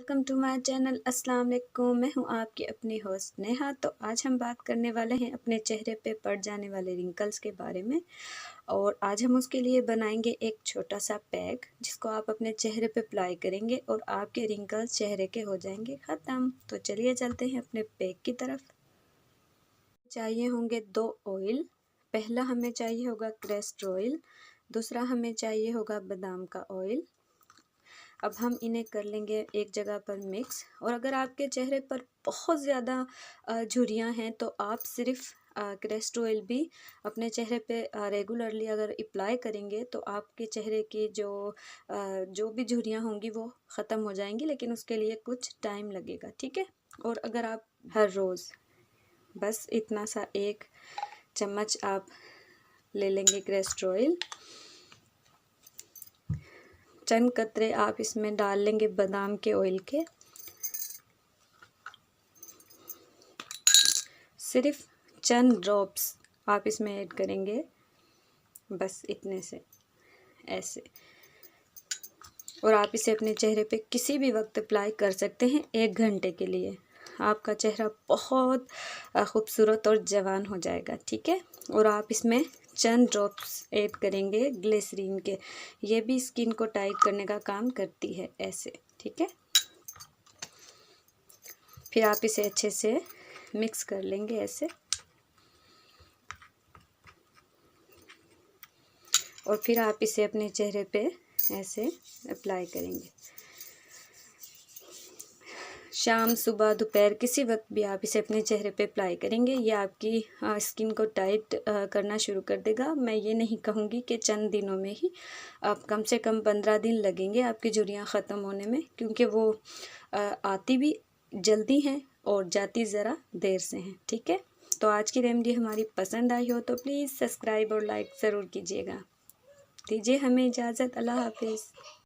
Welcome to my channel. अस्सलाम वालेकुम। मैं हूं आपकी अपनी होस्ट नेहा। तो आज हम बात करने वाले हैं अपने चेहरे पे पड़ जाने वाले रिंकल्स के बारे में। और आज हम उसके लिए बनाएंगे एक छोटा सा पैक जिसको आप अपने चेहरे पे अप्लाई करेंगे और आपके रिंकल्स चेहरे के हो जाएंगे ख़त्म। तो चलिए चलते हैं अपने पैक की तरफ। चाहिए होंगे 2 ऑयल। पहला हमें चाहिए होगा कैस्टर ऑयल, दूसरा हमें चाहिए होगा बादाम का ऑयल। अब हम इन्हें कर लेंगे एक जगह पर मिक्स। और अगर आपके चेहरे पर बहुत ज़्यादा झुर्रियाँ हैं तो आप सिर्फ कैस्टर ऑयल भी अपने चेहरे पे रेगुलरली अगर अप्लाई करेंगे तो आपके चेहरे की जो भी झुर्रियाँ होंगी वो ख़त्म हो जाएंगी, लेकिन उसके लिए कुछ टाइम लगेगा, ठीक है। और अगर आप हर रोज़ बस इतना सा 1 चम्मच आप ले लेंगे कैस्टर ऑयल, चंद कतरे आप इसमें डाल लेंगे बादाम के ऑयल के, सिर्फ चंद ड्रॉप्स आप इसमें ऐड करेंगे, बस इतने से ऐसे। और आप इसे अपने चेहरे पे किसी भी वक्त अप्लाई कर सकते हैं 1 घंटे के लिए। आपका चेहरा बहुत खूबसूरत और जवान हो जाएगा, ठीक है। और आप इसमें चंद ड्रॉप्स ऐड करेंगे ग्लिसरीन के, ये भी स्किन को टाइट करने का काम करती है, ऐसे, ठीक है। फिर आप इसे अच्छे से मिक्स कर लेंगे ऐसे। और फिर आप इसे अपने चेहरे पे ऐसे अप्लाई करेंगे। शाम, सुबह, दोपहर किसी वक्त भी आप इसे अपने चेहरे पे अप्लाई करेंगे, ये आपकी स्किन को टाइट करना शुरू कर देगा। मैं ये नहीं कहूँगी कि चंद दिनों में ही, आप कम से कम 15 दिन लगेंगे आपकी झुर्रियाँ ख़त्म होने में, क्योंकि वो आती भी जल्दी हैं और जाती ज़रा देर से हैं, ठीक है। तो आज की रेमेडी हमारी पसंद आई हो तो प्लीज़ सब्सक्राइब और लाइक ज़रूर कीजिएगा। दीजिए हमें इजाज़त। अल्लाह हाफिज़।